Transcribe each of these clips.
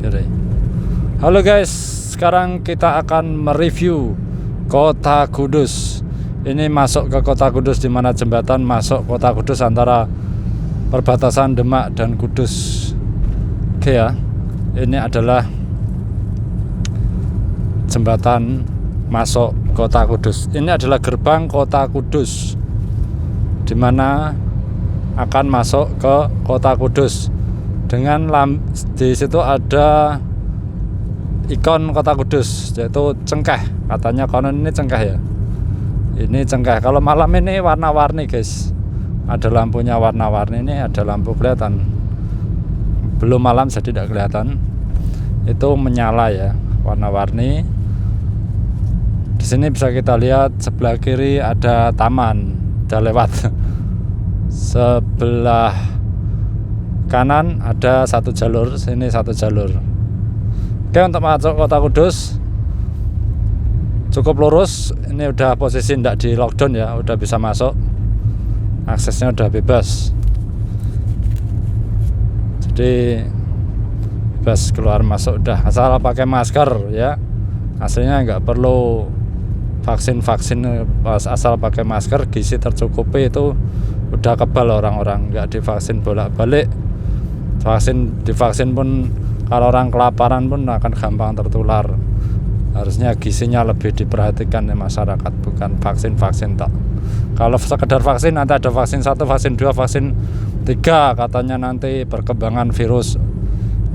kiri. Halo guys, sekarang kita akan mereview Kota Kudus. Ini masuk ke Kota Kudus, di mana jembatan masuk Kota Kudus antara perbatasan Demak dan Kudus. Oke ya, ini adalah jembatan masuk Kota Kudus. Ini adalah gerbang Kota Kudus, di mana akan masuk ke Kota Kudus. Dengan di situ ada ikon Kota Kudus, yaitu cengkeh. Katanya konon ini cengkeh ya. Ini cengkeh. Kalau malam ini warna-warni guys. Ada lampunya warna-warni, ini ada lampu kelihatan. Belum malam jadi tidak kelihatan. Itu menyala ya, warna-warni. Di sini bisa kita lihat sebelah kiri ada taman, udah lewat. Sebelah kanan ada satu jalur, sini satu jalur. Oke, untuk masuk Kota Kudus cukup lurus. Ini udah posisi tidak di lockdown ya, udah bisa masuk. Aksesnya udah bebas. Jadi bebas keluar masuk udah, asal pakai masker ya. Aslinya nggak perlu vaksin, asal pakai masker, gizi tercukupi, itu udah kebal orang-orang, nggak divaksin bolak-balik. Divaksin pun kalau orang kelaparan pun akan gampang tertular. Harusnya gizinya lebih diperhatikan ya masyarakat, bukan vaksin tok. Kalau sekedar vaksin, nanti ada vaksin 1, vaksin 2, vaksin 3, katanya nanti perkembangan virus.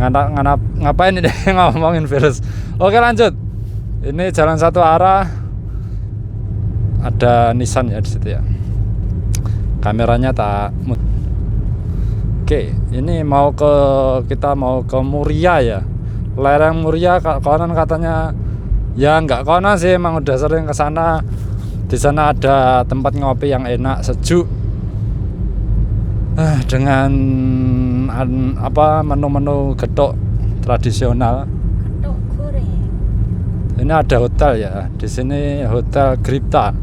Ngapain ini ngomongin virus? Oke, lanjut. Ini jalan satu arah, ada Nissan ya di situ ya. Kameranya tak. Oke, ini kita mau ke Muria ya. Lereng Muria, konon katanya ya nggak konon sih, emang udah sering ke sana. Di sana ada tempat ngopi yang enak, sejuk. Dengan menu-menu getuk tradisional. Ini ada hotel ya. Di sini Hotel Gripta.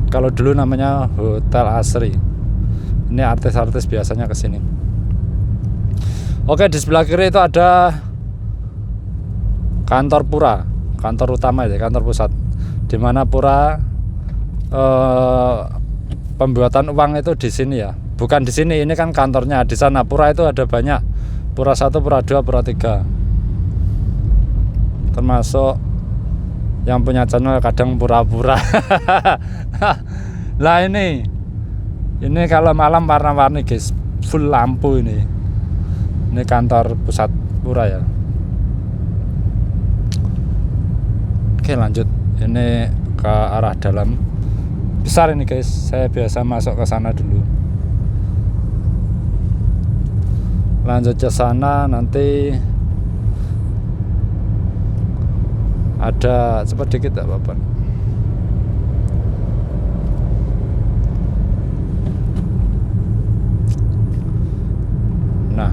Kalau dulu namanya Hotel Asri. Ini artis-artis biasanya ke sini. Oke, di sebelah kiri itu ada kantor Pura, kantor utama ya, kantor pusat. Di mana Pura pembuatan uang itu di sini ya. Bukan di sini, ini kan kantornya. Di sana Pura itu ada banyak. Pura 1, Pura 2, Pura 3. Termasuk yang punya channel kadang pura-pura. Lah ini kalau malam warna-warni guys, full lampu ini. Ini kantor pusat Pura ya. Oke, lanjut. Ini ke arah dalam. Besar ini guys. Saya biasa masuk ke sana dulu. Lanjut ke sana, nanti ada cepat dikit tak apa-apa. Nah,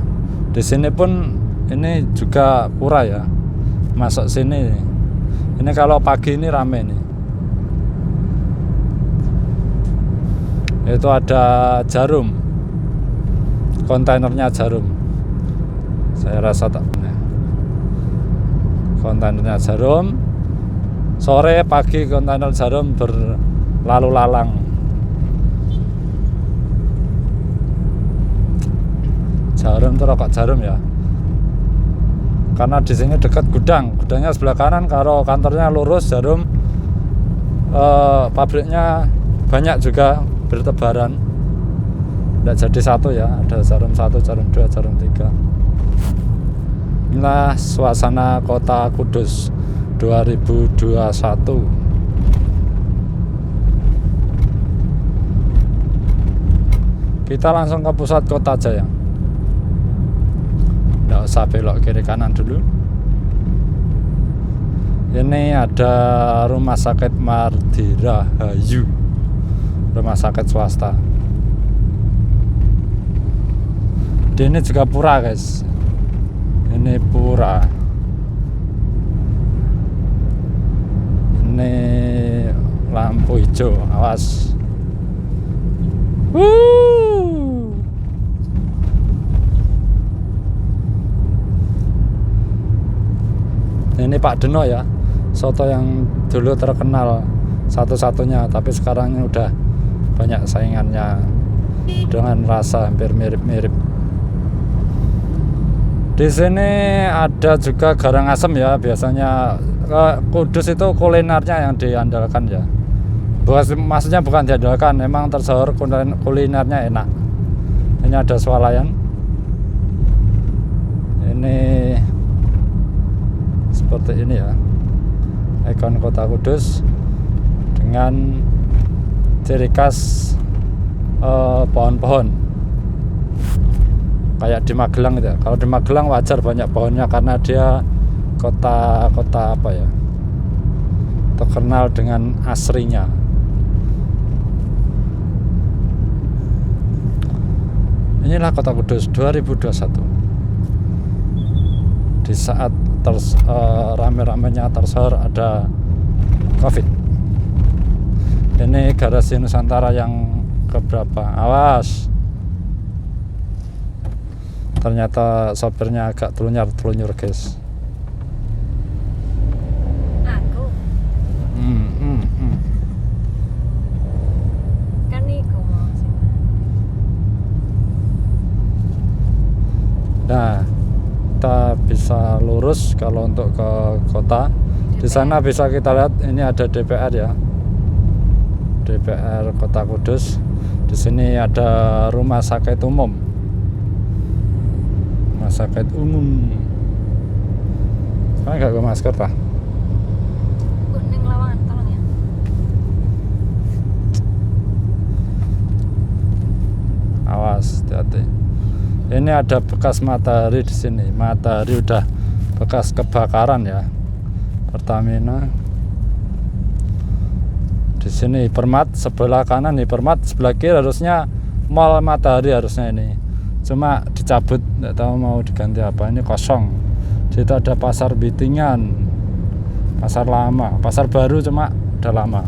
di sini pun ini juga Pura ya. Masuk sini. Ini kalau pagi ini rame nih. Itu ada Jarum. Kontainernya Jarum. Saya rasa tak benar. Kontainernya Jarum. Sore pagi kontainer Jarum berlalu lalang. Jarum itu rokok Jarum ya. Karena di sini dekat gudangnya sebelah kanan. Kalau kantornya lurus Jarum, pabriknya banyak juga bertebaran. Tidak jadi satu ya, ada Jarum 1, Jarum 2, Jarum 3. Inilah suasana Kota Kudus 2021. Kita langsung ke pusat kota aja ya. Nggak usah belok kiri kanan dulu. Ini ada Rumah Sakit Mardira Hayu, rumah sakit swasta. Ini juga Pura guys. Ini Pura. Ini lampu hijau, awas. Ini Pak Deno ya, soto yang dulu terkenal satu-satunya, tapi sekarang udah banyak saingannya dengan rasa hampir mirip-mirip. Di sini ada juga garang asem ya, biasanya Kudus itu kulinernya yang diandalkan ya. Maksudnya bukan diandalkan, memang tersohor kulinernya enak. Ini ada swalayan. Ini seperti ini ya, ikon kota Kudus dengan ciri khas pohon-pohon kayak di Magelang gitu ya. Kalau di Magelang wajar banyak pohonnya karena dia kota apa ya, terkenal dengan asrinya. Inilah kota Kudus 2021 di saat rame-ramenya tersohor ada COVID. Ini garasi Nusantara yang keberapa? Awas, ternyata sopirnya agak telunyur guys. Aku kan iku mau sing. Nah, kita bisa lurus kalau untuk ke kota. Di sana bisa kita lihat ini ada DPR ya, DPR Kota Kudus. Di sini ada rumah sakit umum. Rumah sakit umum. Kan nggak ke masker pak? Ning lawangan tolong ya. Awas, hati-hati. Ini ada bekas matahari di sini. Matahari udah bekas kebakaran ya. Pertamina. Di sini Hipermat sebelah kanan, Hipermat sebelah kiri harusnya Mall Matahari harusnya ini. Cuma dicabut, nggak tahu mau diganti apa. Ini kosong. Di situ ada pasar Bitingan, pasar lama, pasar baru cuma udah lama.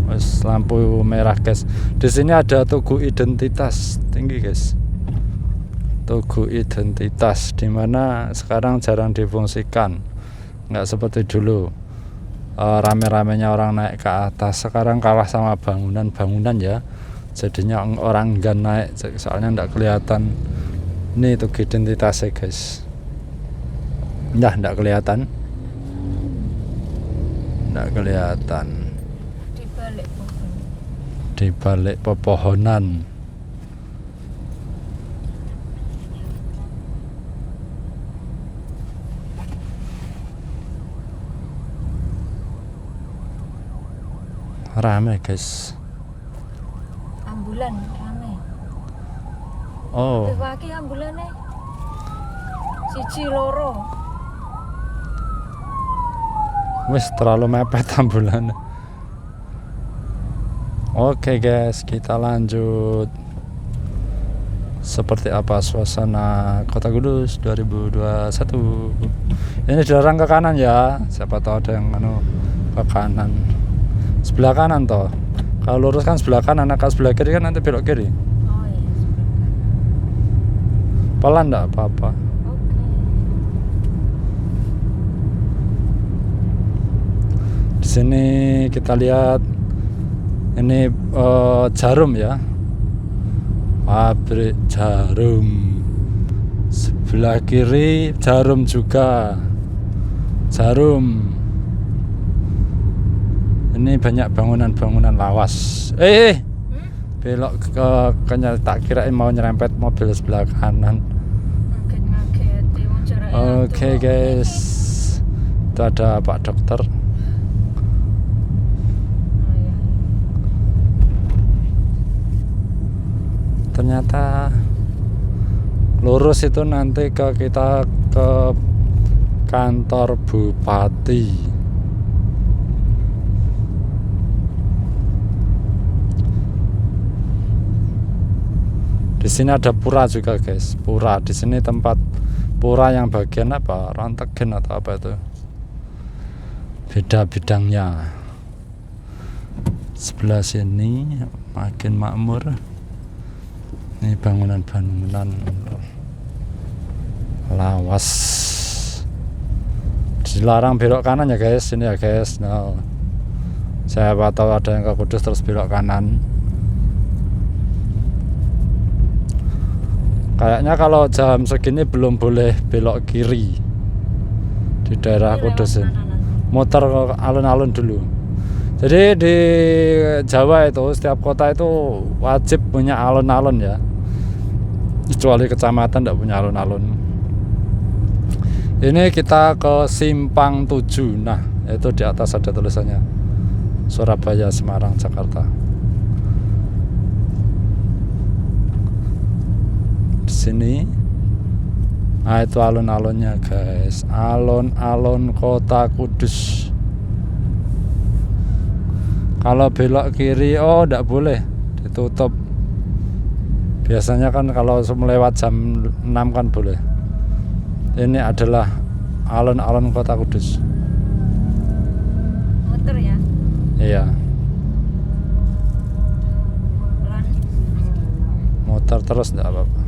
Wes lampu merah guys. Di sini ada Tugu Identitas tinggi guys. Tugu Identitas dimana sekarang jarang difungsikan, nggak seperti dulu. Rame-ramenya orang naik ke atas. Sekarang kalah sama bangunan ya, jadinya orang enggan naik soalnya nggak kelihatan. Ini Tugu Identitas ya guys. Nah, nggak kelihatan, di balik pepohonan. Rame guys. Ambulan rame. Oh, Iki ambulane. Siji loro. wis terlalu mepet ambulan. Oke guys, kita lanjut. Seperti apa suasana Kota Kudus 2021? Ini dilarang ke kanan ya. Siapa tahu ada yang ke kanan. Sebelah kanan toh. Kalau lurus kan sebelah kanan, kalau sebelah kiri kan nanti belok kiri. Oh iya, sebelah. Pelan enggak apa-apa. Oke. Di sini kita lihat ini jarum ya. Pabrik jarum. Sebelah kiri jarum juga. Jarum. Ini banyak bangunan-bangunan lawas. Belok ke tak kirain mau nyerempet mobil sebelah kanan. Ngaget-ngageti wong jarake. Oke guys. Itu ada Pak Dokter. Oh iya. Ternyata lurus itu nanti kita ke kantor bupati. Di sini ada pura juga guys, pura. Di sini tempat pura yang bagian apa? Rantegen atau apa itu? Beda bidangnya. Sebelah sini makin makmur. Ini bangunan-bangunan lawas. dilarang belok kanan ya guys, ini ya guys. Nah, saya tahu ada yang ke Kudus terus belok kanan. Kayaknya kalau jam segini belum boleh belok kiri di daerah Ini Kudus lewat ini. mana nanti? Muter ke alun-alun dulu. Jadi di Jawa itu setiap kota itu wajib punya alun-alun ya. Kecuali kecamatan tidak punya alun-alun. Ini kita ke Simpang 7. Nah, itu di atas ada tulisannya Surabaya, Semarang, Jakarta. Di sini. Nah, itu alun-alunnya guys. Alun-alun Kota Kudus. Kalau belok kiri, oh tidak boleh, ditutup. Biasanya kan kalau melewat jam 6 kan boleh. Ini adalah alun-alun Kota Kudus. Muter ya, Iya, pelan. muter terus tidak apa-apa.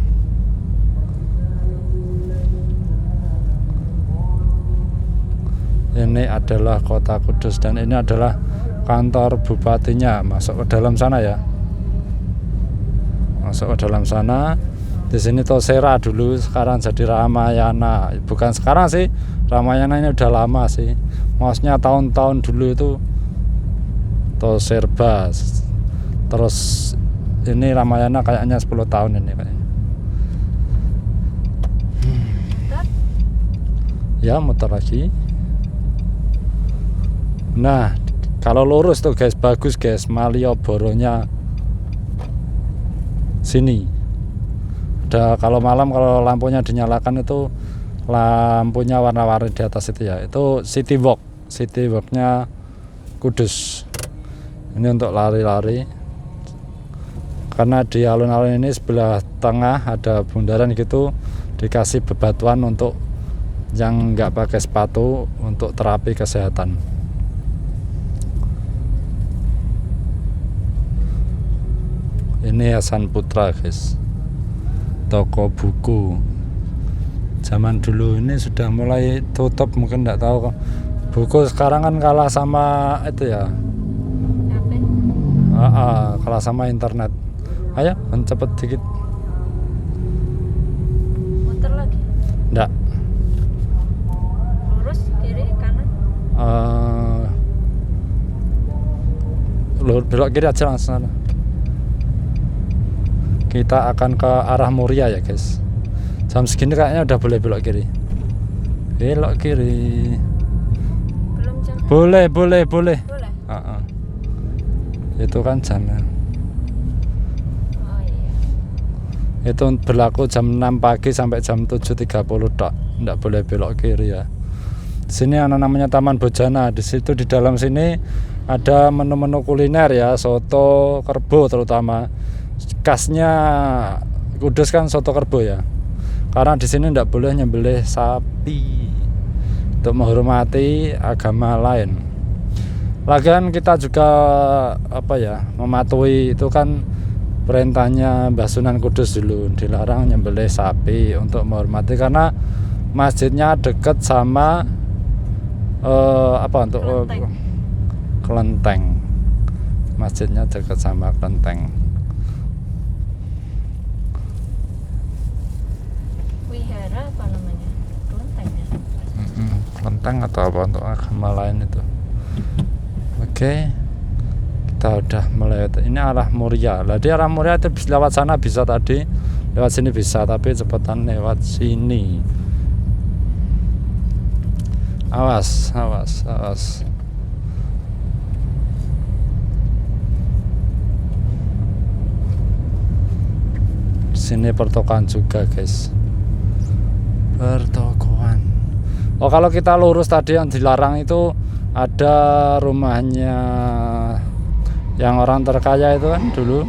Ini adalah Kota Kudus dan ini adalah kantor bupatinya. Masuk ke dalam sana ya. Masuk ke dalam sana. Di sini Tosera dulu, sekarang jadi Ramayana. Bukan sekarang sih, Ramayana ini udah lama sih. Maksudnya tahun-tahun dulu itu Toserba. Terus ini Ramayana kayaknya 10 tahun ini kayaknya. Muter. Ya, muter lagi. Nah, kalau lurus tuh guys, bagus guys, Malioboro-nya sini. Ada kalau malam kalau lampunya dinyalakan itu lampunya warna-warni di atas itu ya. Itu City Walk-nya Kudus. Ini untuk lari-lari. Karena di alun-alun ini sebelah tengah ada bundaran gitu, dikasih bebatuan untuk yang nggak pakai sepatu untuk terapi kesehatan. Ini Hasan Putra guys, toko buku. Zaman dulu ini sudah mulai tutup, mungkin nggak tahu. Buku sekarang kan kalah sama itu ya, Apa? kalah sama internet. Ayo cepet dikit. Muter lagi. Nggak, Lurus kiri kanan. belok kiri aja langsung sana. Kita akan ke arah Muria ya guys. Jam segini kayaknya udah boleh belok kiri. Belok kiri. Belum jam. Boleh. Boleh. Itu kan jamnya. Oh iya. Itu berlaku jam 6 pagi sampai jam 7.30 tok. Nggak boleh belok kiri ya. Di sini ada namanya Taman Bojana. Di situ di dalam sini ada menu-menu kuliner ya, soto Kerbo terutama. Khasnya Kudus kan soto Kerbo ya. Karena di sini nggak boleh nyembelih sapi untuk menghormati agama lain. Lagian kita juga mematuhi itu kan perintahnya Mbah Sunan Kudus dulu, dilarang nyembelih sapi untuk menghormati karena masjidnya dekat sama kelenteng. Masjidnya dekat sama kelenteng. Wihara apa namanya? Kelenteng ya. Kelenteng atau apa untuk agama lain itu. Oke, kita udah melewati. Ini arah Muria. Lah di arah Muria itu lewat sana bisa tadi, lewat sini bisa, tapi cepetan lewat sini. Awas. Sini pertokoan juga guys. Pertokoan. Oh, kalau kita lurus tadi yang dilarang itu ada rumahnya yang orang terkaya itu kan dulu.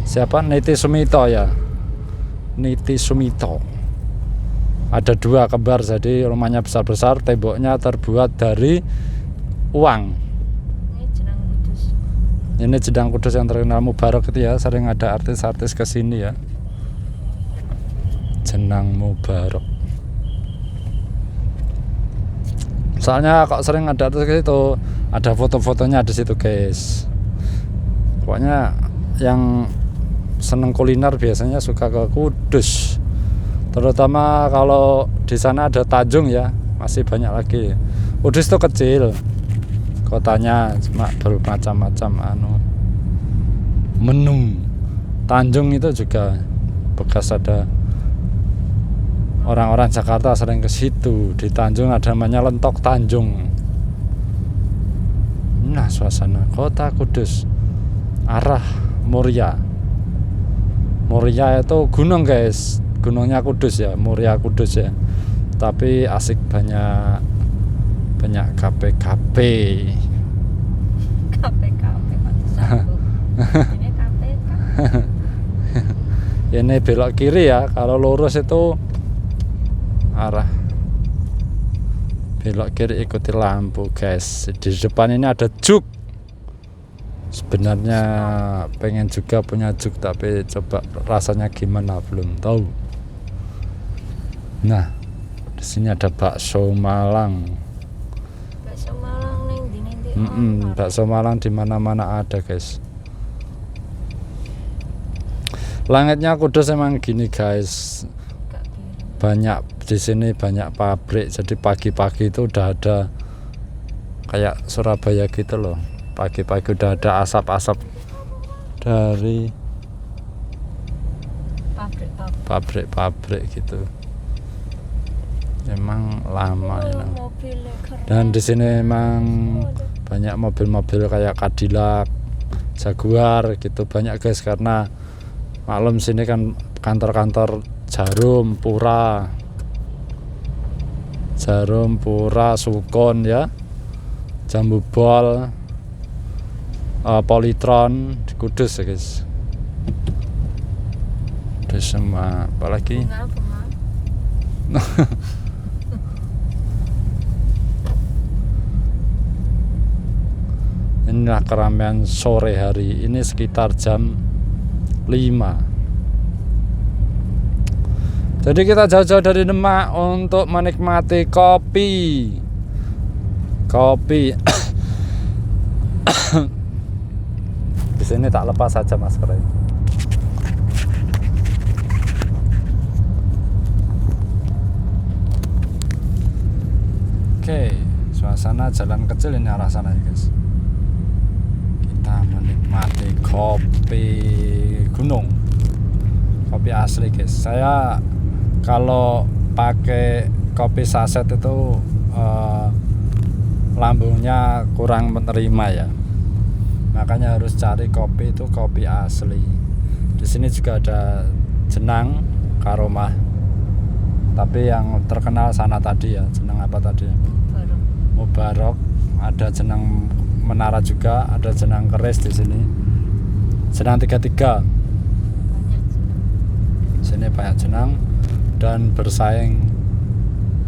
Siapa? Niti Sumito ya. Niti Sumito. Ada 2 kembar, jadi rumahnya besar-besar, temboknya terbuat dari uang. Ini Jenang Kudus. Ini Jenang Kudus yang terkenal Mubarak itu ya, sering ada artis-artis kesini ya. Jenang Mubarak. Soalnya kok sering ada tuh itu, ada foto-fotonya di situ guys. Pokoknya yang seneng kuliner biasanya suka ke Kudus. Terutama kalau di sana ada Tanjung ya, masih banyak lagi. Kudus itu kecil, kotanya cuma bermacam-macam menu. Tanjung itu juga bekas ada orang-orang Jakarta sering ke situ. Di Tanjung ada namanya Lentok Tanjung. Nah, suasana kota Kudus arah Muria. Muria itu gunung guys, gunungnya Kudus ya, Muria Kudus ya. Tapi asik, banyak KP-KP. KPKP satu. Ini KPK. Ini belok kiri ya, kalau lurus itu arah belok kiri, ikuti lampu guys. Di depan ini ada juk. Sebenarnya pengen juga punya juk, tapi coba rasanya gimana belum tahu. Nah, di sini ada bakso Malang. Bakso Malang ning ndi-ndi. Bakso Malang di mana-mana ada guys. Langitnya Kudus emang gini guys. Banyak di sini, banyak pabrik. Jadi pagi-pagi itu udah ada kayak Surabaya gitu loh. Pagi-pagi udah ada asap-asap dari pabrik-pabrik gitu. Emang lama ya. Dan di sini emang banyak mobil-mobil kayak Cadillac, Jaguar gitu banyak guys, karena maklum sini kan kantor-kantor Jarum, Pura, Sukon ya, Jambu Bol, Politron di Kudus ya guys. Ada semua, apalagi inilah keramaian sore hari ini sekitar jam 5. Jadi kita jauh-jauh dari Demak untuk menikmati kopi. Di sini tak lepas saja maskernya. Oke, suasana jalan kecil ini arah sana ya guys. Kita menikmati kopi gunung, kopi asli guys. Saya kalau pakai kopi saset itu lambungnya kurang menerima ya, makanya harus cari kopi itu kopi asli. Di sini juga ada Jenang Karomah, tapi yang terkenal sana tadi ya, Jenang apa tadi? Mubarok. Ada Jenang Menara juga, ada Jenang Keris di sini. Jenang 33. Sini banyak jenang dan bersaing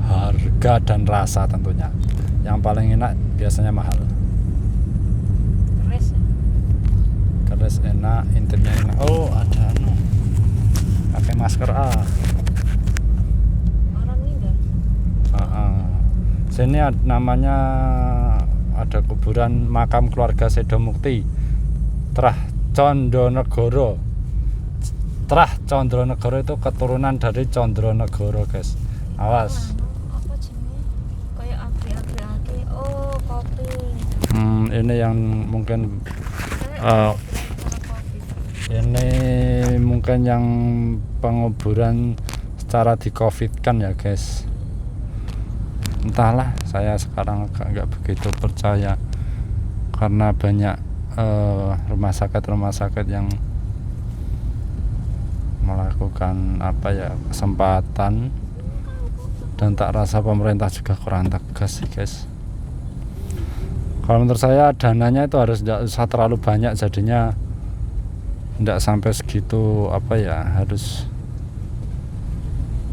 harga dan rasa tentunya. Yang paling enak biasanya mahal. Keris enak, intimnya enak. Oh, ada pakai masker Orang ini Sini namanya ada kuburan makam keluarga Sedomukti Trah Condronegoro. Trah Condronegoro itu keturunan dari Condronegoro guys. Awas. apa jenis? Kayak abri-abri. Oh, kopi. Ini yang mungkin ini mungkin yang penguburan secara di COVID kan ya guys. Entahlah, saya sekarang nggak begitu percaya karena banyak rumah sakit yang melakukan kesempatan, dan tak rasa pemerintah juga kurang tegas sih guys. Kalau menurut saya dananya itu harus tidak usah terlalu banyak, jadinya tidak sampai segitu harus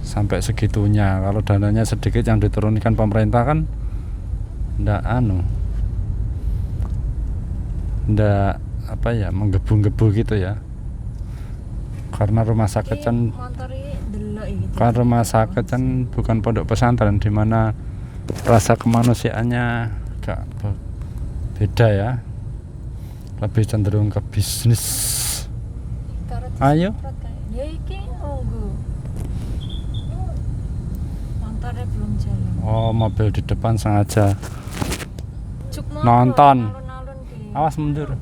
sampai segitunya. Kalau dananya sedikit yang diturunkan pemerintah kan ndak menggebu-gebu gitu ya. Karena rumah sakit kan rumah sakit kan bukan pondok pesantren di mana rasa kemanusiaannya agak beda ya, lebih cenderung ke bisnis. Ayo. Ya iki nunggu. Motornya belum jalan. Oh, mobil di depan sengaja Juk motor, nonton. alun-alun ki. Awas mundur.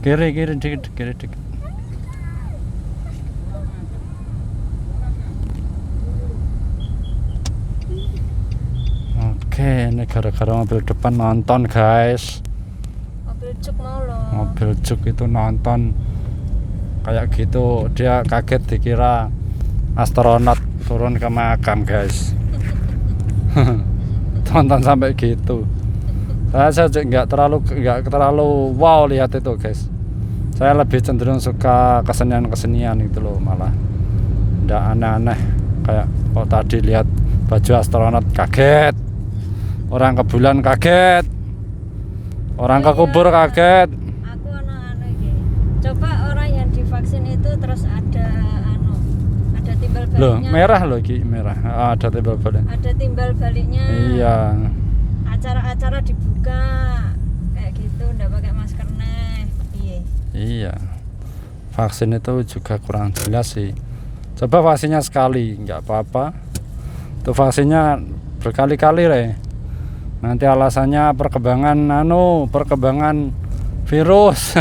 Kiri dikit, kiri dikit. Oke, ini gara-gara mobil depan nonton guys. Mobil juk mau loh. Mobil juk itu nonton kayak gitu, dia kaget dikira astronot turun ke makam guys. Tonton sampai gitu. Saya nggak terlalu wow lihat itu guys. Saya lebih cenderung suka kesenian itu loh, malah nggak aneh-aneh kayak kalau tadi lihat baju astronot kaget, orang ke bulan kaget, orang ke kubur kaget. Aku anu iki. Coba orang yang divaksin itu terus ada timbal baliknya. Loh, merah loh Ki, merah. Ada timbal balik. Ada timbal baliknya. Iya. Acara-acara dibuka kayak gitu, ndak pakai masker neh. Piye? Iya. Vaksin itu juga kurang jelas sih. Coba vaksinnya sekali, nggak apa-apa. Itu vaksinnya berkali-kali re. Nanti alasannya perkembangan virus.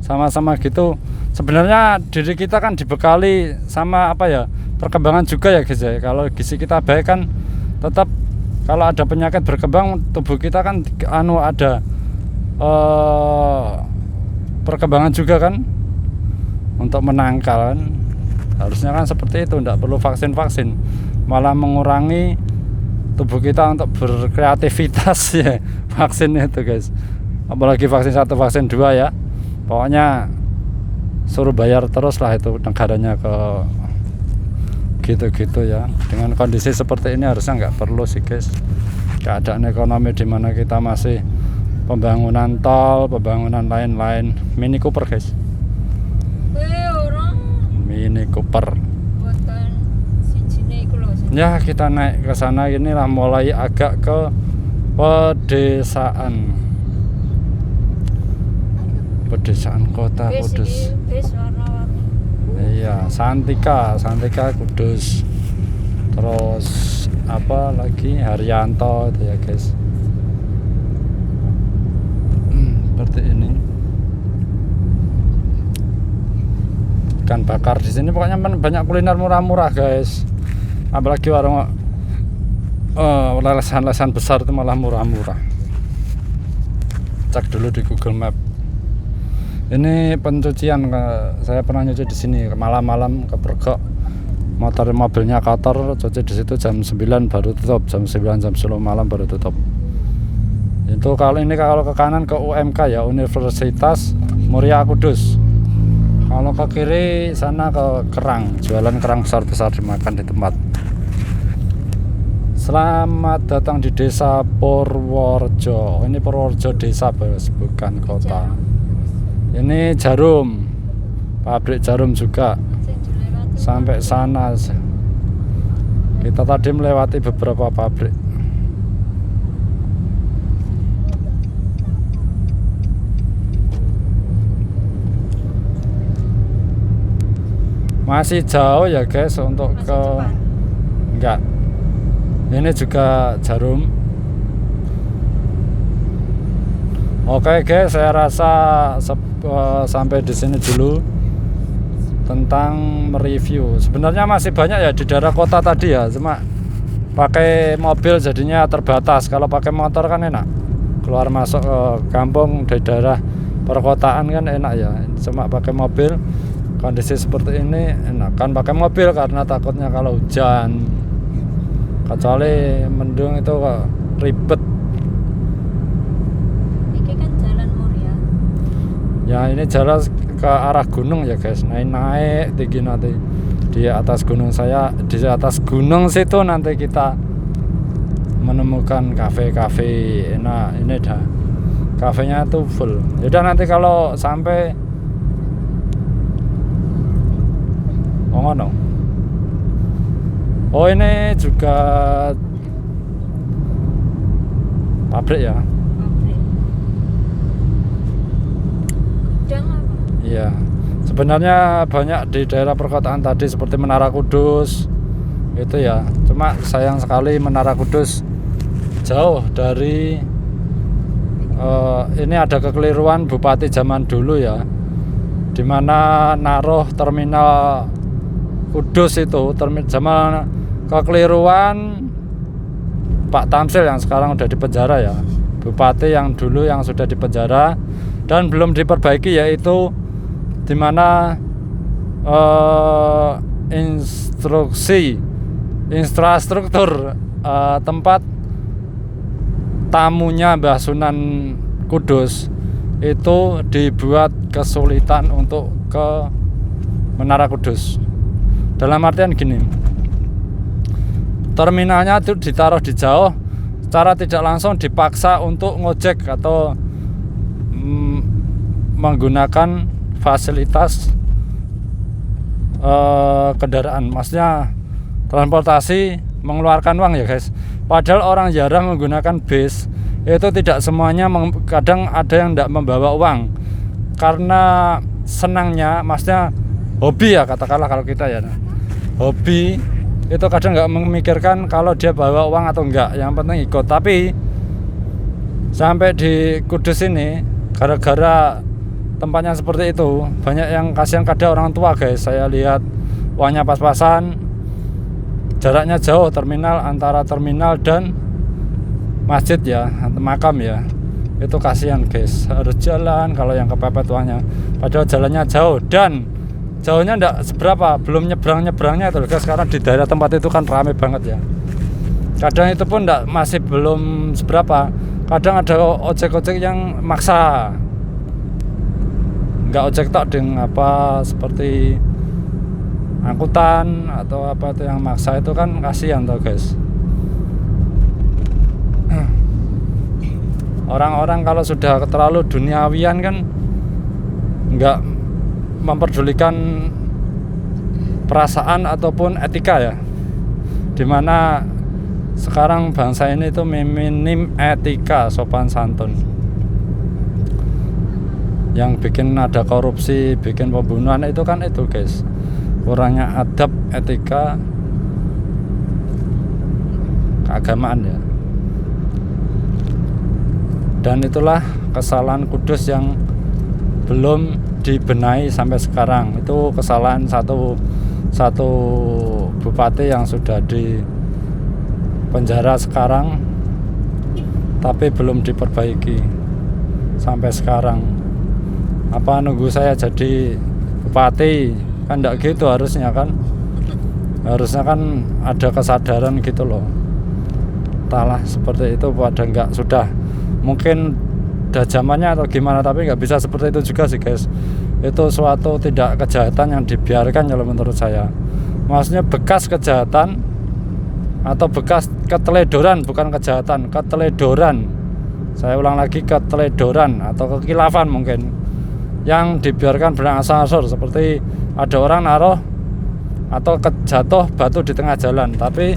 Sama-sama gitu. Sebenarnya diri kita kan dibekali sama perkembangan juga ya guys ya. Kalau gizi kita baik kan tetap, kalau ada penyakit berkembang tubuh kita kan ada perkembangan juga kan untuk menangkal kan. Harusnya kan seperti itu, tidak perlu vaksin, malah mengurangi tubuh kita untuk berkreativitas ya vaksin itu guys. Apalagi vaksin 1, vaksin 2 ya, pokoknya suruh bayar terus lah itu negaranya ke gitu-gitu ya. Dengan kondisi seperti ini harusnya nggak perlu sih guys. Keadaan ekonomi di mana kita masih pembangunan tol, pembangunan lain-lain. Mini Cooper guys. Orang Mini Cooper. buatan sinjine iku lho. Ya kita naik ke sana, inilah mulai agak ke pedesaan kota Kudus. Bis warna-warni. Iya, Santika Kudus. Terus apa lagi, Haryanto itu ya guys. Seperti ini. Ikan bakar di sini pokoknya banyak kuliner murah-murah guys. Apalagi warung lesan-lesan besar itu malah murah-murah. Cek dulu di Google Map. Ini pencucian, saya pernah nyuci di sini malam-malam kepergok, mobilnya kotor, cuci di situ jam 9 baru tutup, jam 9 jam 10 malam baru tutup. Itu kalau ke kanan ke UMK ya, Universitas Muria Kudus. Kalau ke kiri sana ke kerang, jualan kerang besar-besar dimakan di tempat. Selamat datang di Desa Purworejo. Ini Purworejo desa bukan kota. Ini jarum, pabrik jarum juga. Sampai sana kita tadi melewati beberapa pabrik. Masih jauh ya guys untuk ke enggak. Ini juga jarum. Oke guys, saya rasa sampai di sini dulu tentang mereview. Sebenarnya masih banyak ya di daerah kota tadi ya, cuma pakai mobil jadinya terbatas. Kalau pakai motor kan enak, keluar masuk ke kampung di daerah perkotaan kan enak ya. Cuma pakai mobil kondisi seperti ini enak kan pakai mobil karena takutnya kalau hujan, kecuali mendung itu kok ribet. Ya ini jalan ke arah gunung ya guys, naik tinggi nanti di atas gunung di atas gunung situ nanti kita menemukan kafe-kafe enak. Ini dah kafenya tuh full. Yaudah nanti kalau sampai Oh, ini juga pabrik ya. Pabrik. Gudang apa? Iya. Sebenarnya banyak di daerah perkotaan tadi seperti Menara Kudus itu ya. Cuma sayang sekali Menara Kudus jauh dari ini ada kekeliruan bupati zaman dulu ya, dimana naruh terminal Kudus itu zaman kekeliruan Pak Tamsil yang sekarang udah di penjara ya, bupati yang dulu yang sudah di penjara dan belum diperbaiki, yaitu dimana infrastruktur tempat tamunya Mbah Sunan Kudus itu dibuat kesulitan untuk ke Menara Kudus. Dalam artian gini, terminalnya itu ditaruh di jauh, secara tidak langsung dipaksa untuk ngojek atau menggunakan fasilitas kendaraan, maksudnya transportasi mengeluarkan uang ya guys. Padahal orang jarang menggunakan bis, itu tidak semuanya, kadang ada yang tidak membawa uang karena senangnya, maksudnya hobi ya, katakanlah kalau kita ya hobi itu kadang nggak memikirkan kalau dia bawa uang atau enggak, yang penting ikut. Tapi sampai di Kudus ini gara-gara tempatnya seperti itu, banyak yang kasihan, kadang orang tua guys. Saya lihat uangnya pas-pasan, jaraknya jauh terminal, antara terminal dan masjid ya, makam ya, itu kasihan guys, harus jalan kalau yang kepepet uangnya, padahal jalannya jauh dan jauhnya enggak seberapa, belum nyebrangnya itu guys. Sekarang di daerah tempat itu kan ramai banget ya, kadang itu pun enggak, masih belum seberapa. Kadang ada ojek-ojek yang maksa, enggak ojek tok dengan apa seperti angkutan atau apa itu yang maksa, itu kan kasihan tuh guys. Orang-orang kalau sudah terlalu duniawian kan enggak memperdulikan perasaan ataupun etika ya, dimana sekarang bangsa ini itu minim etika sopan santun. Yang bikin ada korupsi, bikin pembunuhan itu kan itu guys, kurangnya adab, etika, keagamaan ya. Dan itulah kesalahan Kudus yang belum dibenahi sampai sekarang. Itu kesalahan satu bupati yang sudah di penjara sekarang, tapi belum diperbaiki sampai sekarang. Apa nunggu saya jadi bupati? Kan enggak gitu harusnya kan. Harusnya kan ada kesadaran gitu loh. Entahlah seperti itu pada enggak, sudah mungkin udah zamannya atau gimana, tapi nggak bisa seperti itu juga sih guys. Itu suatu tidak kejahatan yang dibiarkan kalau menurut saya. Maksudnya bekas kejahatan atau bekas keteledoran, bukan kejahatan, keteledoran. Saya ulang lagi, keteledoran atau kekilafan mungkin, yang dibiarkan berangsur-angsur, seperti ada orang naruh atau jatuh batu di tengah jalan, tapi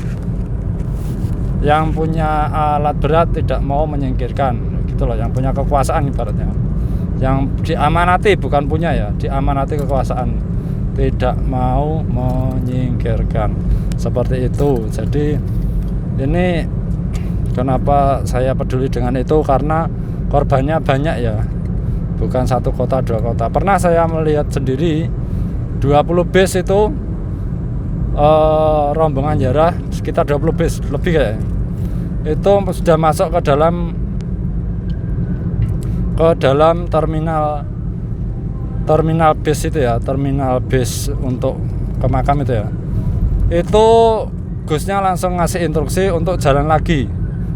yang punya alat berat tidak mau menyingkirkan gitu loh, yang punya kekuasaan ibaratnya, yang diamanati, bukan punya ya, diamanati kekuasaan, tidak mau menyingkirkan, seperti itu. Jadi ini kenapa saya peduli dengan itu, karena korbannya banyak ya, bukan satu kota, dua kota. Pernah saya melihat sendiri 20 bis itu rombongan jarah sekitar 20 bis lebih kayak itu sudah masuk ke dalam terminal bis itu ya, terminal bis untuk ke makam itu ya. Itu Gusnya langsung ngasih instruksi untuk jalan lagi,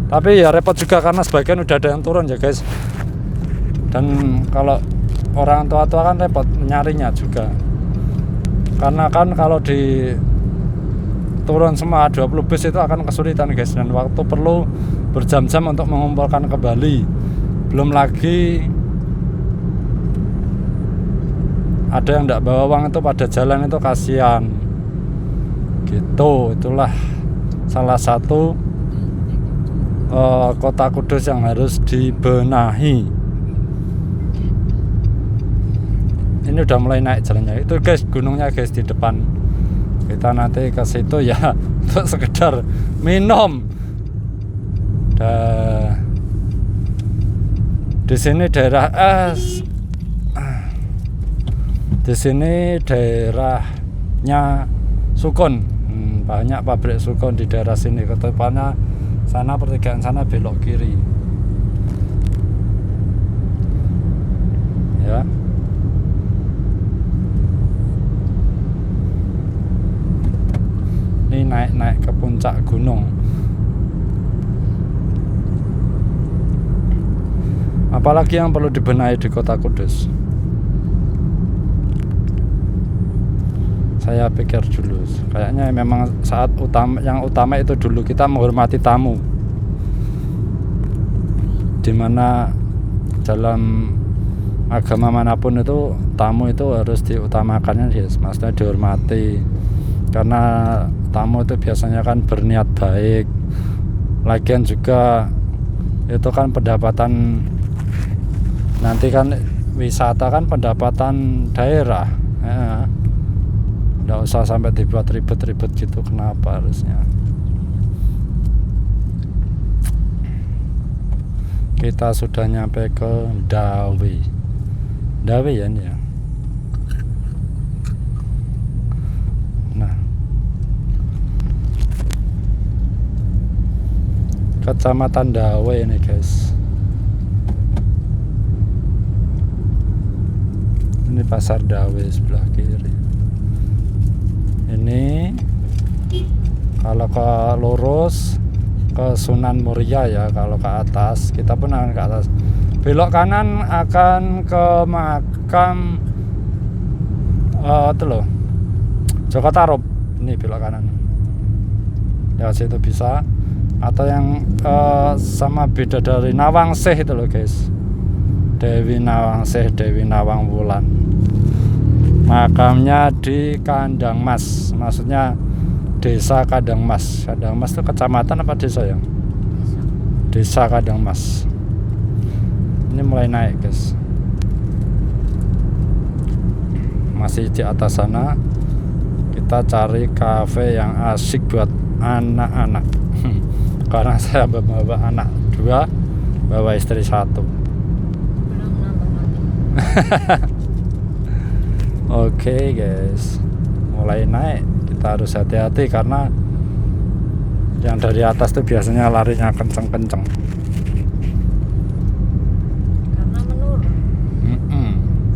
tapi ya repot juga karena sebagian udah ada yang turun ya guys. Dan kalau orang tua-tua kan repot nyarinya juga, karena kan kalau di turun semua 20 bis itu akan kesulitan guys, dan waktu perlu berjam-jam untuk mengumpulkan kembali. Belum lagi ada yang tidak bawa uang itu pada jalan, itu kasihan gitu. Itulah salah satu kota Kudus yang harus dibenahi. Ini udah mulai naik jalannya. Itu guys, gunungnya guys di depan. Kita nanti ke situ ya untuk sekedar minum. Di sini daerah di sini daerahnya sukun. Banyak pabrik sukun di daerah sini. Ketepannya sana, pertigaan sana belok kiri. Ya. Ini naik ke puncak gunung. Apalagi yang perlu dibenahi di kota Kudus? Saya pikir dulu, kayaknya memang yang utama itu dulu kita menghormati tamu. Dimana dalam agama manapun itu tamu itu harus diutamakannya, yes, maksudnya dihormati. Karena tamu itu biasanya kan berniat baik. Lagian juga itu kan pendapatan, nanti kan wisata kan pendapatan daerah. Ya. Nggak usah sampai dibuat ribet-ribet gitu. Kenapa harusnya? Kita sudah nyampe ke Dawe ya ini ya. Nah, Kecamatan Dawe ini guys. Ini pasar Dawe sebelah kiri. Ini kalau ke lurus ke Sunan Muria ya, kalau ke atas kita pun akan ke atas. Belok kanan akan ke makam itu loh, Joko Tarub. Ini belok kanan. Ya situ bisa. Atau yang sama Bidadari Nawangsih itu loh guys. Dewi Nawangsih, Dewi Nawang Wulan. Makamnya di Kandang Mas, maksudnya desa Kandang Mas. Kandang Mas itu kecamatan apa desa ya? Desa Kandang Mas. Ini mulai naik guys. Masih di atas sana. Kita cari kafe yang asik buat anak-anak. Karena saya bawa anak 2, bawa istri 1. Belum nambah lagi. Oke guys, mulai naik. Kita harus hati-hati karena yang dari atas tuh biasanya larinya kenceng-kenceng.